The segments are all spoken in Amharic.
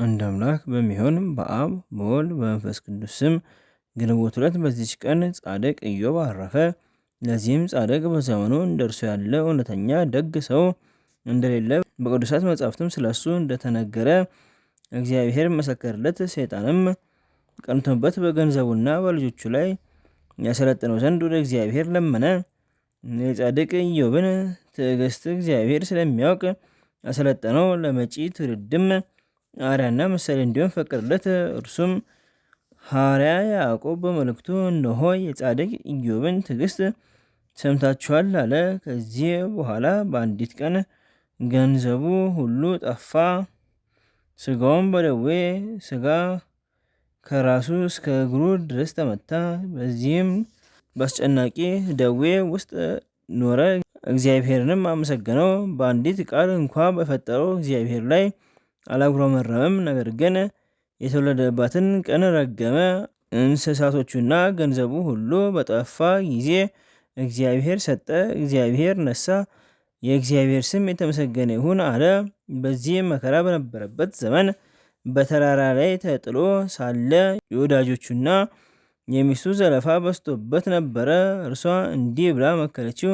አንድ አምላክ በሚሆን በአብ በወልድ በመንፈስ ቅዱስ ስም ግንቦት 2 በዚች ቀን ጻድቅ ኢዮብ አረፈ። ለዚህም ጻድቅ በዘመኑ እንደርሱ ያለ እውነተኛ ደግ ሰው እንደሌለ በቅዱሳት መጻሕፍትም ስለሱ እንደተነገረ እግዚአብሔር መሰከረለት። ሰይጣንም ቀንቶበት በገንዘቡና በልጆቹ ላይ ያሰለጥነው ዘንድ ወደ እግዚአብሔር ለመነ። የጻድቅ ኢዮብን ትዕግስት እግዚአብሔር ስለሚያውቅ ያሰለጠነው። ለመጪ ትውልድም አርአያና ምሳሌ እንዲሆን ፈቀደለት። እርሱም ሐዋርያ ያዕቆብ በመልእክቱ እነሆ የጻድቅ ኢዮብን ትዕግስት ሰምታችኋል አለ። ከዚህ በኋላ በአንዲት ቀን ገንዘቡ ሁሉ ጠፋ፣ ስጋውም በደዌ ስጋ ከራሱ እስከ እግሩ ድረስ ተመታ። በዚህም በአስጨናቂ ደዌ ውስጥ ኖረ። እግዚአብሔርንም አመሰገነው። በአንዲት ቃል እንኳ በፈጠረው እግዚአብሔር ላይ አላጉረመረመም። ነገር ግን የተወለደባትን ቀን ረገመ። እንስሳቶቹና ገንዘቡ ሁሉ በጠፋ ጊዜ እግዚአብሔር ሰጠ፣ እግዚአብሔር ነሳ፣ የእግዚአብሔር ስም የተመሰገነ ይሁን አለ። በዚህ መከራ በነበረበት ዘመን በተራራ ላይ ተጥሎ ሳለ የወዳጆቹና የሚስቱ ዘለፋ በዝቶበት ነበረ። እርሷ እንዲህ ብላ መከረችው፣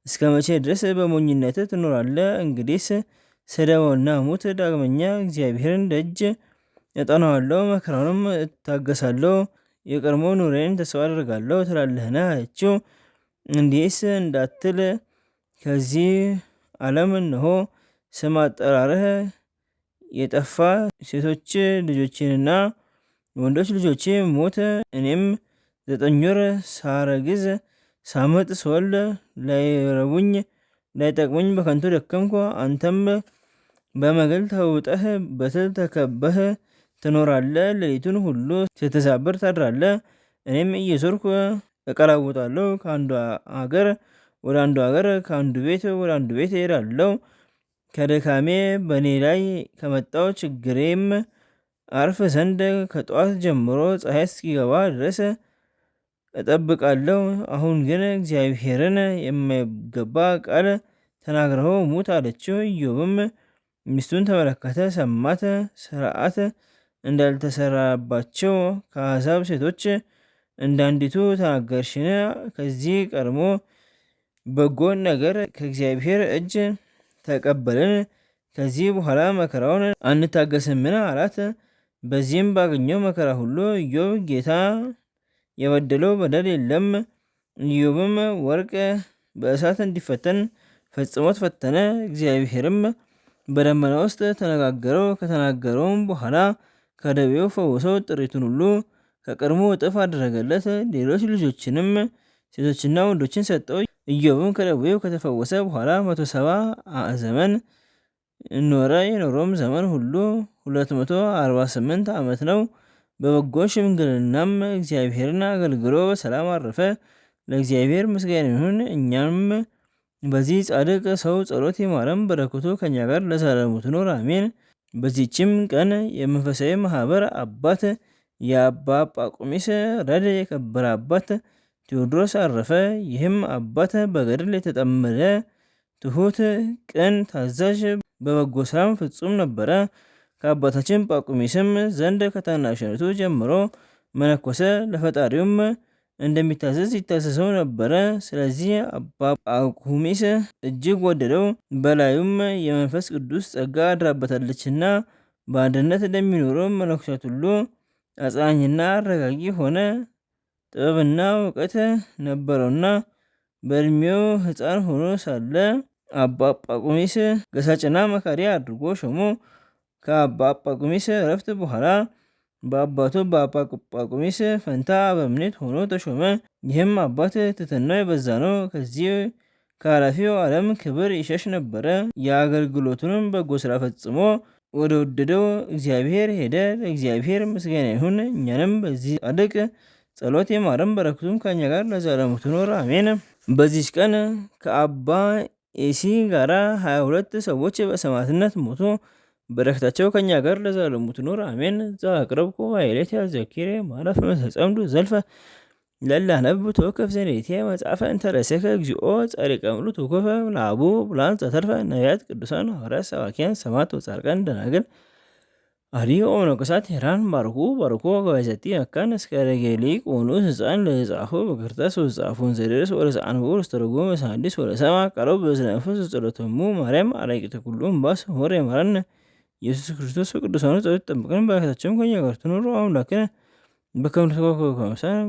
እስከ መቼ ድረስ በሞኝነት ትኖራለህ? እንግዲህስ ስደበውና ሙት። ዳግመኛ እግዚአብሔርን ደጅ እጠናዋለሁ፣ መከራውንም እታገሳለሁ፣ የቀድሞ ኑሮዬን ተስፋ አደርጋለሁ ትላለህን አለችው። እንዲህስ እንዳትል ከዚህ ዓለም እነሆ ስም አጠራርህ የጠፋ ሴቶች ልጆቼንና ወንዶች ልጆቼ ሞት። እኔም 9 ወር ሳረግዝ ሳመጥ ስወልድ ላይረቡኝ ላይጠቅሙኝ በከንቱ ደከምኩ። አንተም በመግል ተውጠህ በትል ተከበህ ትኖራለህ። ሌሊቱን ሁሉ ስትዛብር ታድራለህ። እኔም እየዞርኩ እቀላውጣለሁ። ከአንዱ ሀገር ወደ አንዱ ሀገር፣ ከአንዱ ቤት ወደ አንዱ ቤት እሄዳለሁ። ከድካሜ በእኔ ላይ ከመጣው ችግሬም አርፍ ዘንድ ከጠዋት ጀምሮ ፀሐይ እስኪገባ ድረስ እጠብቃለሁ። አሁን ግን እግዚአብሔርን የማይገባ ቃል ተናግረው ሙት አለችው። ኢዮብም ሚስቱን ተመለከተ፣ ሰማት። ስርዓት እንዳልተሰራባቸው ከአሕዛብ ሴቶች እንዳንዲቱ ተናገርሽን? ከዚህ ቀድሞ በጎን ነገር ከእግዚአብሔር እጅ ተቀበልን፣ ከዚህ በኋላ መከራውን አንታገስምን አላት። በዚህም ባገኘው መከራ ሁሉ ኢዮብ ጌታ የበደለው በደል የለም። ኢዮብም ወርቅ በእሳት እንዲፈተን ፈጽሞ ተፈተነ። እግዚአብሔርም በደመና ውስጥ ተነጋገረው። ከተናገረውም በኋላ ከደዌው ፈወሰው። ጥሪቱን ሁሉ ከቀድሞ እጥፍ አደረገለት። ሌሎች ልጆችንም ሴቶችና ወንዶችን ሰጠው። ኢዮብም ከደዌው ከተፈወሰ በኋላ 170 ዘመን ኖረ። የኖረውም ዘመን ሁሉ 248 ዓመት ነው። በበጎ ሽምግልናም እግዚአብሔርን አገልግሎ በሰላም አረፈ። ለእግዚአብሔር ምስጋና ይሁን፣ እኛም በዚህ ጻድቅ ሰው ጸሎት ይማረን፣ በረከቱ ከኛ ጋር ለዘላለሙ ትኖር አሜን። በዚችም ቀን የመንፈሳዊ ማህበር አባት የአባ ጳቁሚስ ረድ የከበረ አባት ቴዎድሮስ አረፈ። ይህም አባት በገድል የተጠመደ ትሁት፣ ቅን፣ ታዛዥ፣ በበጎ ስራም ፍጹም ነበረ። ከአባታችን ጳቁሚስም ዘንድ ከታናሽነቱ ጀምሮ መነኮሰ። ለፈጣሪውም እንደሚታዘዝ ይታዘዘው ነበረ። ስለዚህ አባ ጳኩሚስ እጅግ ወደደው። በላዩም የመንፈስ ቅዱስ ጸጋ አድራበታለችና በአንድነት እንደሚኖሩ መነኮሳት ሁሉ አጽናኝና አረጋጊ ሆነ። ጥበብና እውቀት ነበረውና በእድሜው ሕፃን ሆኖ ሳለ አባ ጳቁሚስ ገሳጭና መካሪ አድርጎ ሾሞ። ከአባ ጳቁሚስ እረፍት በኋላ በአባቱ በአባ ጳቁሚስ ፈንታ አበምኔት ሆኖ ተሾመ። ይህም አባት ትሕትናው የበዛ ነው። ከዚህ ከኃላፊው ዓለም ክብር ይሸሽ ነበረ። የአገልግሎቱንም በጎ ስራ ፈጽሞ ወደ ወደደው እግዚአብሔር ሄደ። ለእግዚአብሔር ምስጋና ይሁን፣ እኛንም በዚህ ጻድቅ ጸሎት ይማረን፣ በረከቱም ከኛ ጋር ለዘላለሙ ትኖር አሜን። በዚች ቀን ከአባ ኤሲ ጋራ 22 ሰዎች በሰማዕትነት ሞቱ። በረከታቸው ከኛ ጋር ለዘላለሙ ትኖር አሜን። ዘአቅረብኩ ኃይሌተ ዘኪሬ ማረፍ መተጸምዱ ዘልፈ ለላነብ ተወከፍ ዘኔቴ መጽሐፈ እንተረሰከ እግዚኦ ጸሪቀ ምሉ ተወከፈ ለአቡ ብላን ዘተርፈ ነቢያት ቅዱሳን ሐዋርያት ሰባኪያን ሰማዕታት ወጻድቃን ደናግል አሪኦ መነኮሳት ሄራን ባርኩ ባርኮ ገባዛቲ አካን እስከ ረጌሊ ቆኑስ ህፃን ለጻፎ በክርታስ ወጻፎን ዘደረስ ወለሰ አንቦ ስተረጎ መሳዲስ ወለሰማ ቀረብ በዝነፈስ ጸሎተሙ ማርያም አራቂተ ኩሉም ባስ ወሬ ማረን ኢየሱስ ክርስቶስ ቅዱሳኑ ጸሎት ጠብቀን በረከታቸውም ከኛ ጋር ትኑር አምላክነ በከምቱ ከመሳን